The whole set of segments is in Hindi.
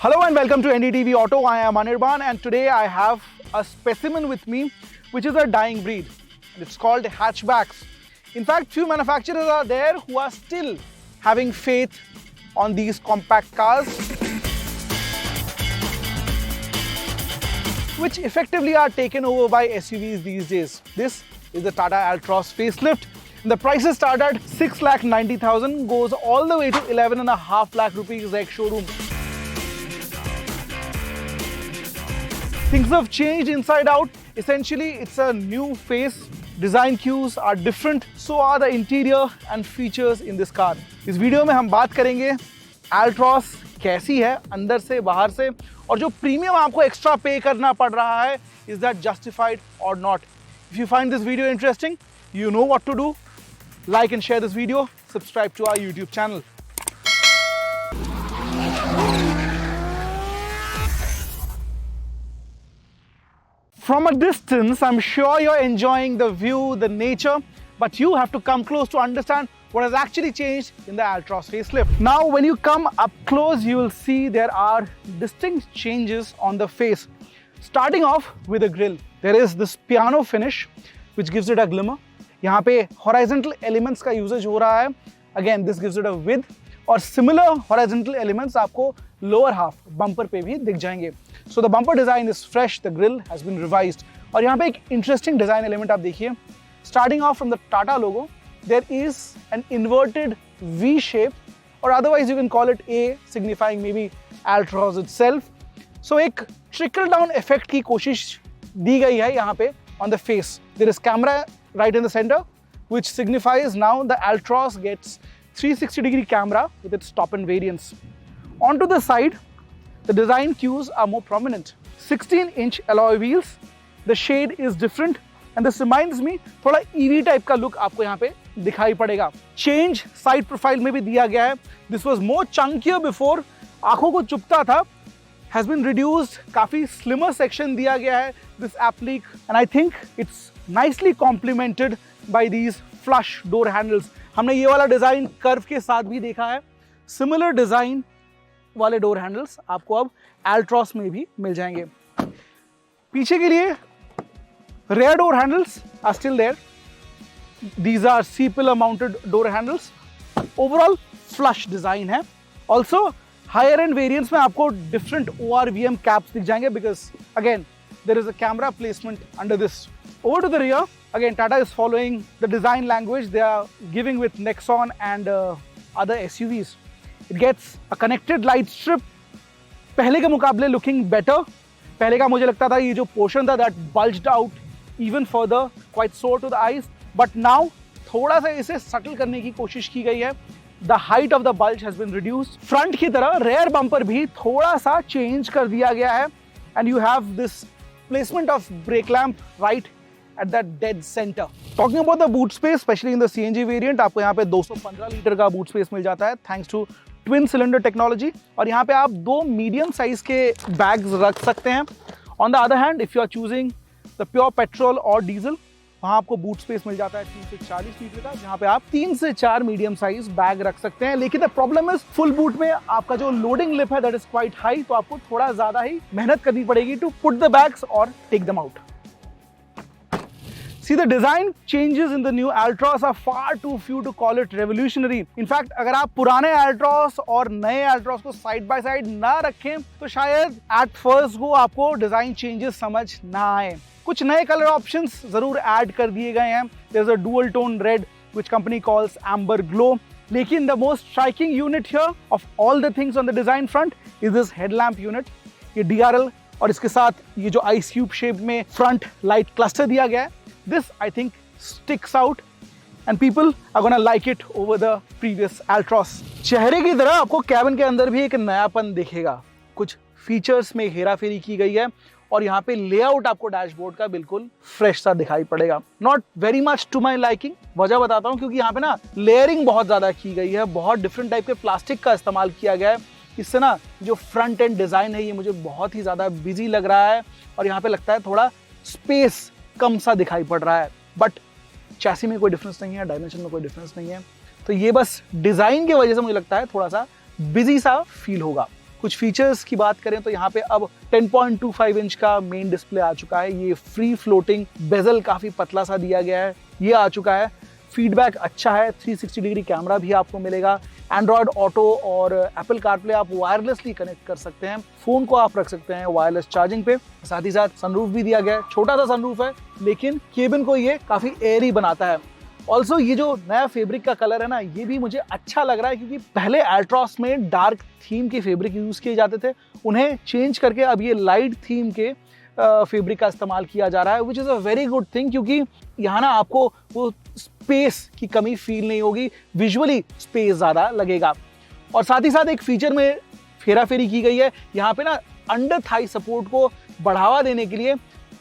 Hello and welcome to NDTV Auto. I am Anirban and today I have a specimen with me which is a dying breed. It's called hatchbacks. In fact, few manufacturers are there who are still having faith on these compact cars, which effectively are taken over by SUVs these days. This is the Tata Altroz facelift. The prices start at 6,90,000, goes all the way to 11.5 lakh rupees ex-showroom. Things have changed inside out. Essentially, it's a new face. Design cues are different. So are the interior and features in this car. इस वीडियो में हम बात करेंगे Altroz कैसी है अंदर से बाहर से, और जो प्रीमियम आपको एक्स्ट्रा पे करना पड़ रहा है, is that justified or not? If you find this video interesting, you know what to do. Like and share this video. Subscribe to our YouTube channel. From a distance, I'm sure you're enjoying the view, the nature, but you have to come close to understand what has actually changed in the Altroz facelift. Now, when you come up close, you will see there are distinct changes on the face. Starting off with the grille, there is this piano finish, which gives it a glimmer. यहाँ पे horizontal elements का usage हो रहा है. Again, this gives it a width. और similar horizontal elements आपको lower half bumper पे भी दिख जाएंगे. So the bumper design is fresh, the grille has been revised. और यहाँ पे एक interesting design element आप देखिए. Starting off from the Tata logo, there is an inverted V shape, or otherwise you can call it A, signifying maybe Altroz itself. So एक trickle down effect की कोशिश दी गई है यहाँ पे on the face. There is camera right in the center, which signifies now the Altroz gets 360-degree camera with its top-end variants. Onto the side, the design cues are more prominent. 16-inch alloy wheels, the shade is different, and this reminds me थोड़ा EV type का look आपको यहाँ पे दिखाई पड़ेगा. Change side profile में भी दिया गया है. This was more chunkier before, आंखों को चुभता था, has been reduced, काफी slimmer section दिया गया है this applique, and I think it's nicely complemented by these flush door handles. हमने ये वाला डिजाइन कर्व के साथ भी देखा है. Similar design वाले डोर हैंडल्स आपको अब Altroz में भी मिल जाएंगे. पीछे के लिए rear door handles are still there. These are C-pillar mounted door handles. Overall flush design है. Also higher end variants में आपको different ORVM caps दिख जाएंगे because again there is a camera placement under this. Over to the rear, again Tata is following the design language they are giving with Nexon and other SUVs. It gets a connected light strip. पहले के मुकाबले looking better. पहले का मुझे लगता था ये जो portion था that bulged out even further, quite sore to the eyes. But now थोड़ा सा इसे subtle करने की कोशिश की गई है. The height of the bulge has been reduced. Front की तरह rear bumper भी थोड़ा सा change कर दिया गया है. And you have this placement of brake lamp right at that dead center. Talking about the boot space, especially in the CNG variant, आपको यहाँ पे 215 लीटर का boot space मिल जाता है thanks to twin cylinder technology. और यहाँ पे आप दो medium size के bags रख सकते हैं. On the other hand, if you are choosing the pure petrol or diesel, वहाँ आपको boot space मिल जाता है 30 से 40 लीटर का, जहाँ पे आप 3 से 4 medium size bag रख सकते हैं. लेकिन the problem is full boot में आपका जो loading lip है that is quite high, तो आपको थोड़ा ज़्यादा ही मेहनत करनी पड़ेगी to put the bags or take them out. See, the design changes in the new Altroz are far too few to call it revolutionary. In fact, अगर आप पुराने Altroz और नए Altroz को side by side ना रखें, तो शायद at first go आपको design changes समझ ना आए. कुछ नए color options जरूर add कर दिए गए हैं. There's a dual tone red which company calls Amber Glow. लेकिन the most striking unit here of all the things on the design front is this headlamp unit. ये DRL और इसके साथ ये जो ice cube shape में front light cluster दिया गया है. This, I think, sticks out and people are gonna like it over the previous Altroz. चेहरे की तरह आपको कैबिन के अंदर भी एक नयापन दिखेगा. कुछ फीचर्स में हेराफेरी की गई है और यहाँ पे लेआउट आपको डैशबोर्ड का बिल्कुल फ्रेश सा दिखाई पड़ेगा. Not very much to my liking. वजह बताता हूँ क्योंकि यहाँ पे ना लेयरिंग बहुत ज़्यादा की गई है. बहुत डिफरेंट टाइप के प्लास्टिक का इस्तेमाल किया गया है. इससे ना जो फ्रंट एंड डिज़ाइन है ये मुझे बहुत ही ज़्यादा बिजी लग रहा है और यहाँ पे लगता है थोड़ा स्पेस कम सा दिखाई पड़ रहा है. बट चैसी में कोई डिफरेंस नहीं है, डायमेंशन में कोई डिफरेंस नहीं है. तो ये बस डिज़ाइन की वजह से मुझे लगता है थोड़ा सा बिजी सा फील होगा. कुछ फीचर्स की बात करें तो यहाँ पे अब 10.25 इंच का मेन डिस्प्ले आ चुका है। ये फ्री फ्लोटिंग, बेजल काफ़ी पतला सा दिया गया है, ये आ चुका है। फीडबैक अच्छा है, 360 डिग्री कैमरा भी आपको मिलेगा। एंड्रॉयड ऑटो और एप्पल कारप्ले आप वायरलेसली कनेक्ट कर सकते हैं। फ़ोन को आप रख सकते हैं वायरलेस चार्जिंग पे। साथ ही साथ सनरूफ भी दिया गया है, छोटा सा सनरूफ है लेकिन केबिन को ये काफ़ी एयरी बनाता है। ऑल्सो ये जो नया फैब्रिक का कलर है ना, ये भी मुझे अच्छा लग रहा है क्योंकि पहले एल्ट्रॉस में डार्क थीम के फैब्रिक यूज़ किए जाते थे, उन्हें चेंज करके अब ये लाइट थीम के फैब्रिक का इस्तेमाल किया जा रहा है, which is a very good thing क्योंकि यहाँ ना आपको वो स्पेस की कमी फील नहीं होगी, विजुअली स्पेस ज़्यादा लगेगा। और साथ ही साथ एक फीचर में फेराफेरी की गई है, यहाँ पे ना अंडर थाई सपोर्ट को बढ़ावा देने के लिए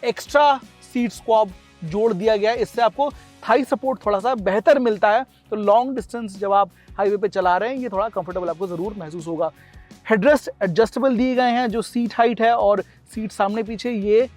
एक्स्ट्रा सीट स्क्वाब जोड़ दिया गया है। इससे आपको थाई सपोर्ट थोड़ा सा बेहतर मिलता है, तो लॉन्ग डिस्टेंस जब आप हाईवे पे चला रहे हैं ये थोड़ा कंफर्टेबल आपको ज़रूर महसूस होगा। हेडरेस्ट एडजस्टेबल दिए गए हैं, जो सीट हाइट है और सीट सामने पीछे ये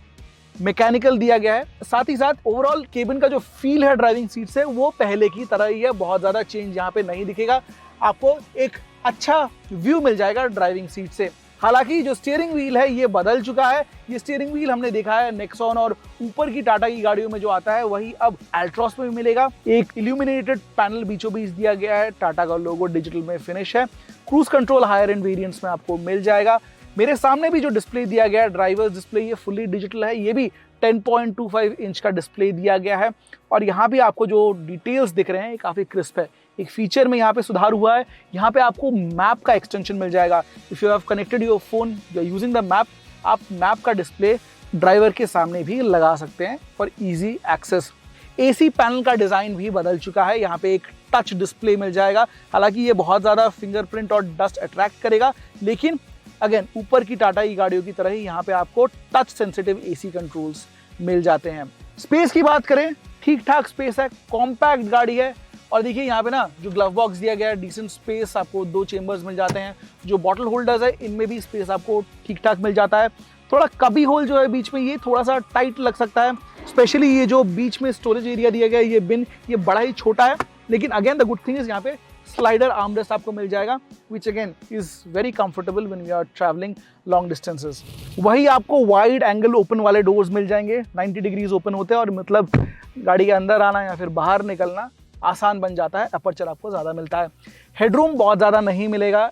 मैकेनिकल दिया गया है। साथ ही साथ ओवरऑल केबिन का जो फील है ड्राइविंग सीट से वो पहले की तरह ही है, बहुत ज़्यादा चेंज यहाँ पे नहीं दिखेगा। आपको एक अच्छा व्यू मिल जाएगा ड्राइविंग सीट से। हालांकि जो स्टीयरिंग व्हील है ये बदल चुका है। ये स्टीयरिंग व्हील हमने देखा है नेक्सॉन और ऊपर की टाटा की गाड़ियों में जो आता है वही अब एल्ट्रॉस में भी मिलेगा। एक इल्यूमिनेटेड पैनल बीचों बीच दिया गया है, टाटा का लोगो डिजिटल में फिनिश है। Cruise control higher end variants में आपको मिल जाएगा। मेरे सामने भी जो डिस्प्ले दिया गया है ड्राइवर्स डिस्प्ले, ये फुल्ली डिजिटल है, ये भी 10.25 इंच का डिस्प्ले दिया गया है। और यहाँ भी आपको जो डिटेल्स दिख रहे हैं ये काफ़ी क्रिस्प है। एक फीचर में यहाँ पे सुधार हुआ है, यहाँ पे आपको मैप का एक्सटेंशन मिल जाएगा। If you have connected your phone, you are using the map, आप मैप का डिस्प्ले ड्राइवर के सामने भी लगा सकते हैं for easy access. AC panel का डिज़ाइन भी बदल चुका है, यहाँ पे एक टच डिस्प्ले मिल जाएगा। हालांकि ये बहुत ज़्यादा फिंगरप्रिंट और डस्ट अट्रैक्ट करेगा, लेकिन अगेन ऊपर की टाटा की गाड़ियों की तरह ही यहाँ पे आपको टच सेंसिटिव एसी कंट्रोल्स मिल जाते हैं। स्पेस की बात करें, ठीक ठाक स्पेस है, कॉम्पैक्ट गाड़ी है। और देखिए यहाँ पे ना जो ग्लव बॉक्स दिया गया है, डिसेंट स्पेस, आपको 2 चेंबर्स मिल जाते हैं। जो बॉटल होल्डर्स है इनमें भी स्पेस आपको ठीक ठाक मिल जाता है। थोड़ा कबी होल जो है बीच में, ये थोड़ा सा टाइट लग सकता है, स्पेशली ये जो बीच में स्टोरेज एरिया दिया गया है, ये बिन, ये बड़ा ही छोटा है। लेकिन again the good thing is यहाँ पे स्लाइडर आर्मरेस्ट आपको मिल जाएगा, which again is very comfortable when we are travelling long distances. वही आपको वाइड एंगल ओपन वाले डोर्स मिल जाएंगे, 90 डिग्रीज ओपन होते हैं और मतलब गाड़ी के अंदर आना या फिर बाहर निकलना आसान बन जाता है। अपर्चर आपको ज़्यादा मिलता है। हेडरूम बहुत ज़्यादा नहीं मिलेगा,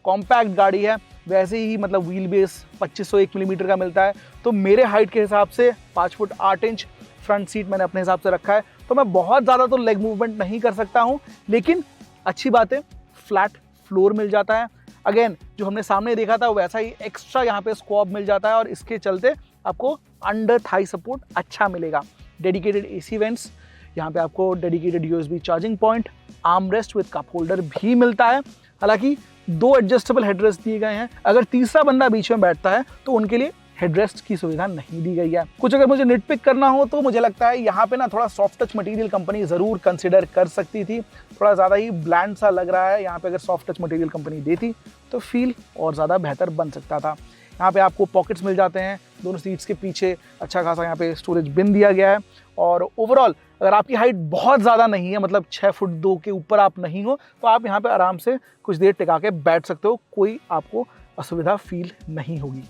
कॉम्पैक्ट गाड़ी है, वैसे ही मतलब व्हील बेस 2501 मिलीमीटर का मिलता है। तो मेरे हाइट के हिसाब से 5 फुट 8 इंच फ्रंट सीट मैंने अपने हिसाब से रखा है, तो मैं बहुत ज़्यादा तो लेग मूवमेंट नहीं कर सकता हूँ, लेकिन अच्छी बात है फ्लैट फ्लोर मिल जाता है। अगेन जो हमने सामने देखा था वैसा ही एक्स्ट्रा यहाँ पे स्क्वाब मिल जाता है और इसके चलते आपको अंडर थाई सपोर्ट अच्छा मिलेगा। डेडिकेटेड एसी वेंट्स, यहाँ पे आपको dedicated USB charging point, arm rest with cup holder भी मिलता है। हालांकि 2 एडजस्टेबल हेडरेस्ट दिए गए हैं, अगर तीसरा बंदा बीच में बैठता है तो उनके लिए हेडरेस्ट की सुविधा नहीं दी गई है। कुछ अगर मुझे निटपिक करना हो तो मुझे लगता है यहाँ पे ना थोड़ा सॉफ्ट टच मटेरियल कंपनी ज़रूर कंसिडर कर सकती थी। थोड़ा ज़्यादा ही ब्लैंड सा लग रहा है, यहाँ पे अगर सॉफ्ट टच मटेरियल कंपनी देती तो फील और ज़्यादा बेहतर बन सकता था। यहाँ पे आपको पॉकेट्स मिल जाते हैं दोनों सीट्स के पीछे, अच्छा खासा यहाँ पे स्टोरेज बिन दिया गया है। और ओवरऑल अगर आपकी हाइट बहुत ज़्यादा नहीं है, मतलब 6 फुट 2 के ऊपर आप नहीं हो, तो आप यहाँ पे आराम से कुछ देर टिका के बैठ सकते हो, कोई आपको असुविधा फील नहीं होगी।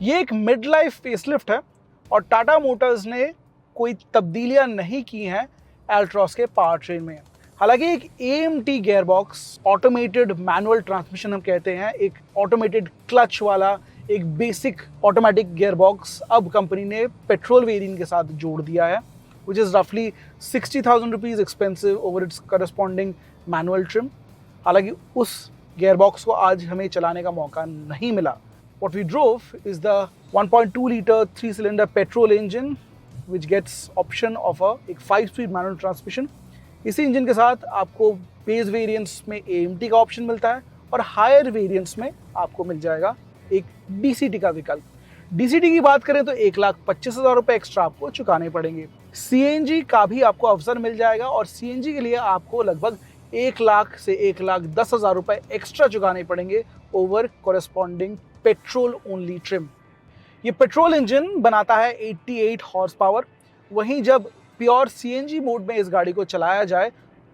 ये एक मिड लाइफ फेसलिफ्ट है और टाटा मोटर्स ने कोई तब्दीलियां नहीं की हैं एल्ट्रॉस के पावर ट्रेन में। हालांकि एक AMT gear box, automated manual transmission हम कहते हैं, एक ऑटोमेटेड क्लच वाला एक बेसिक ऑटोमेटिक गियर बॉक्स अब कंपनी ने पेट्रोल वेरिएंट के साथ जोड़ दिया है, विच इज़ रफली 60,000 rupees expensive over it's corresponding manual trim. हालांकि उस गियर बॉक्स को आज हमें चलाने का मौका नहीं मिला। What we drove is the 1.2 liter 3-cylinder petrol engine which gets option of एक 5-speed manual transmission। इसी इंजन के साथ आपको बेस वेरिएंट्स में AMT का ऑप्शन मिलता है और हायर वेरिएंट्स में आपको मिल जाएगा एक DCT का विकल्प। DCT की बात करें तो 1,25,000 रुपये एक्स्ट्रा आपको चुकाने पड़ेंगे। CNG का भी आपको अवसर मिल जाएगा और CNG के लिए आपको लगभग 1 लाख से 1,10,000 रुपये एक्स्ट्रा चुकाने पड़ेंगे over corresponding petrol only trim. ये पेट्रोल इंजन बनाता है 88 हॉर्स पावर, वहीं जब प्योर सीएनजी मोड में इस गाड़ी को चलाया जाए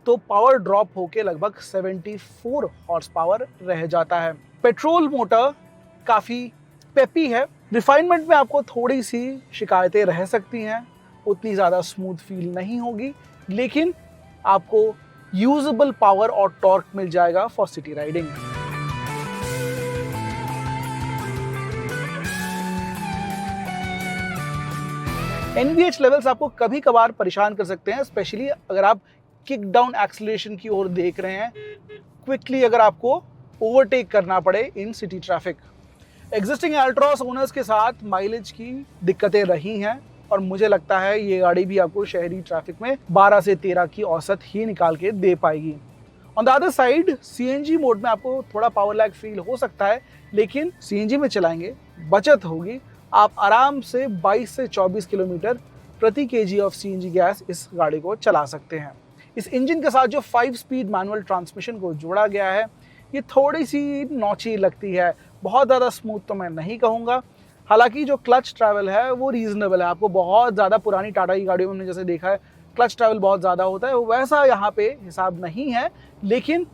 तो पावर ड्रॉप होके लगभग 74 हॉर्स पावर रह जाता है। पेट्रोल मोटर काफ़ी पेपी है। रिफाइनमेंट में आपको थोड़ी सी शिकायतें रह सकती हैं, उतनी ज़्यादा स्मूथ फील नहीं होगी, लेकिन आपको यूजेबल पावर और टॉर्क मिल जाएगा for city riding. NVH levels आपको कभी कभार परेशान कर सकते हैं, स्पेशली अगर आप किक डाउन एक्सीलरेशन की ओर देख रहे हैं, क्विकली अगर आपको ओवरटेक करना पड़े इन सिटी ट्रैफिक। एग्जिस्टिंग एल्ट्रॉस ओनर्स के साथ माइलेज की दिक्कतें रही हैं और मुझे लगता है ये गाड़ी भी आपको शहरी ट्रैफिक में 12 से 13 की औसत ही निकाल के दे पाएगी। On the other side CNG mode में आपको थोड़ा पावर लैग फील हो सकता है, लेकिन CNG में चलाएंगे, बचत होगी, आप आराम से 22 से 24 किलोमीटर प्रति kg ऑफ CNG गैस इस गाड़ी को चला सकते हैं। इस इंजन के साथ जो 5 स्पीड मैनुअल ट्रांसमिशन को जोड़ा गया है, ये थोड़ी सी नौची लगती है, बहुत ज़्यादा स्मूथ तो मैं नहीं कहूँगा। हालांकि जो क्लच ट्रैवल है वो रीजनेबल है। आपको बहुत ज़्यादा पुरानी टाटा की गाड़ियों में हमने जैसे देखा है क्लच ट्रैवल बहुत ज़्यादा होता है, वैसा यहाँ पे हिसाब नहीं है, लेकिन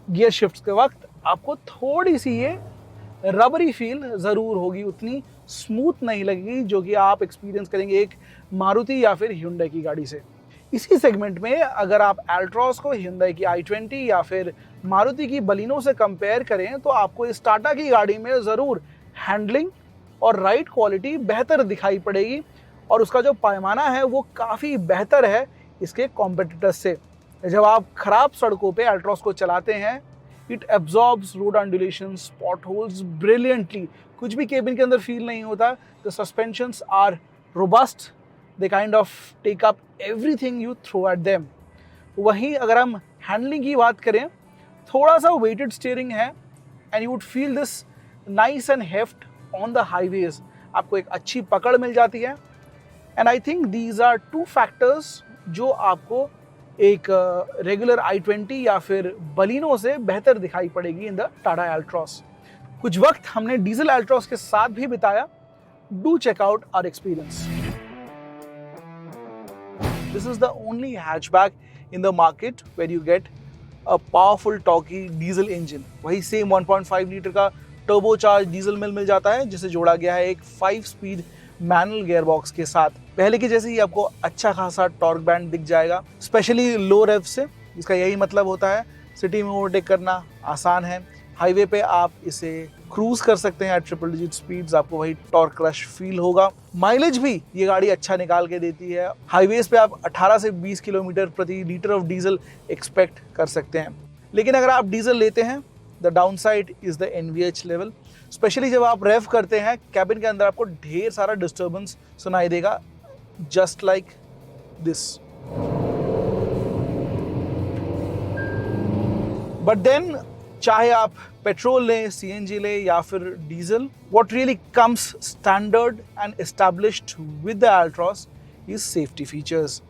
गियर शिफ्ट्स के वक्त आपको थोड़ी सी ये रबरी फील ज़रूर होगी, उतनी स्मूथ नहीं लगेगी जो कि आप एक्सपीरियंस करेंगे एक मारुति या फिर Hyundai की गाड़ी से। इसी सेगमेंट में अगर आप एल्ट्रॉस को Hyundai की i20 या फिर मारुति की बलिनो से कंपेयर करें तो आपको इस टाटा की गाड़ी में ज़रूर हैंडलिंग और राइड क्वालिटी बेहतर दिखाई पड़ेगी और उसका जो पैमाना है वो काफ़ी बेहतर है इसके कॉम्पिटिटर्स से। जब आप ख़राब सड़कों पे एल्ट्रॉस को चलाते हैं, it absorbs road undulations, potholes brilliantly. कुछ भी केबिन के अंदर फील नहीं होता। The suspensions are robust, they kind of take up everything you throw at them. वहीं अगर हम हैंडलिंग की बात करें, थोड़ा सा वेटेड स्टीयरिंग है and you would feel this nice and heft on the highways. आपको एक अच्छी पकड़ मिल जाती है and I think these are 2 factors जो आपको एक रेगुलर i20 या फिर बलिनो से बेहतर दिखाई पड़ेगी इन द टाटा एल्ट्रॉस। कुछ वक्त हमने डीजल एल्ट्रॉस के साथ भी बिताया। Do check out our experience. This is the only hatchback in the market where you get a powerful torquey diesel engine। वही सेम 1.5 लीटर का टर्बोचार्ज डीजल मिल जाता है जिसे जोड़ा गया है एक 5 स्पीड मैनुअल गियरबॉक्स के साथ। पहले की जैसे ही आपको अच्छा खासा टॉर्क बैंड दिख जाएगा, स्पेशली लो रेव से। इसका यही मतलब होता है सिटी में ओवरटेक करना आसान है। हाईवे पे आप इसे क्रूज कर सकते हैं एट ट्रिपल डिजिट स्पीड्स, आपको वही टॉर्क रश फील होगा। माइलेज भी ये गाड़ी अच्छा निकाल के देती है। हाईवेज पे आप 18 से 20 किलोमीटर प्रति लीटर ऑफ डीजल एक्सपेक्ट कर सकते हैं। लेकिन अगर आप डीजल लेते हैं, the down side is the NVH level. Specially जब आप रेव करते हैं, कैबिन के अंदर आपको ढेर सारा डिस्टर्बेंस सुनाई देगा, just like this. But then चाहे आप पेट्रोल लें, CNG लें या फिर diesel, what really comes standard and established with the Altroz is safety features।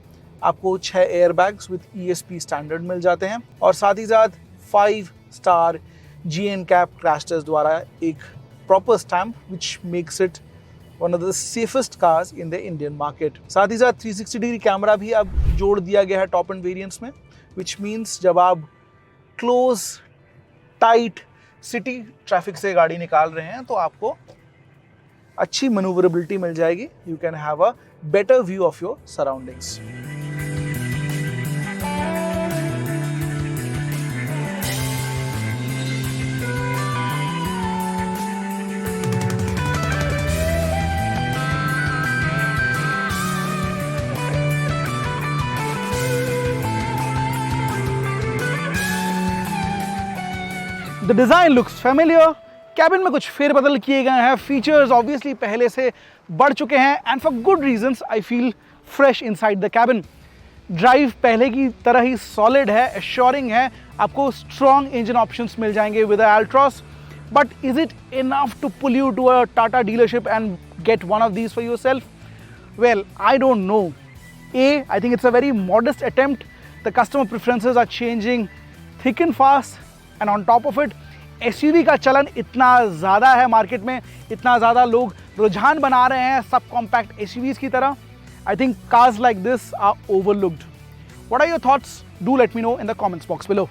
आपको 6 एयरबैग्स विद ESP स्टैंडर्ड मिल जाते हैं और साथ ही साथ 5 स्टार GNCAP क्रैश टेस्ट द्वारा एक proper stamp which makes it one of the safest cars in the Indian market। साथ ही साथ 360 डिग्री कैमरा भी अब जोड़ दिया गया है टॉप एंड वेरिएंट्स में, which means जब आप क्लोज टाइट सिटी ट्रैफिक से गाड़ी निकाल रहे हैं तो आपको अच्छी मैन्यूवरेबिलिटी मिल जाएगी। You can have a better view of your surroundings. The design looks familiar। Cabin में कुछ फेरबदल किए गए हैं, फीचर्स ऑब्वियसली पहले से बढ़ चुके हैं and for good reasons I feel fresh inside the cabin. Drive पहले की तरह ही सॉलिड है, एश्योरिंग है। आपको स्ट्रॉन्ग इंजन ऑप्शंस मिल जाएंगे with Altroz, but is it enough to pull you to a Tata dealership and get one of these for yourself? Well, I don't know. I think it's a very modest attempt. The customer preferences are changing thick and fast, and on top of it, SUV का चलन इतना ज़्यादा है मार्केट में, इतना ज़्यादा लोग रुझान बना रहे हैं सब कॉम्पैक्ट SUVs की तरह, I think cars like this are overlooked. What are your thoughts? Do let me know in the comments box below.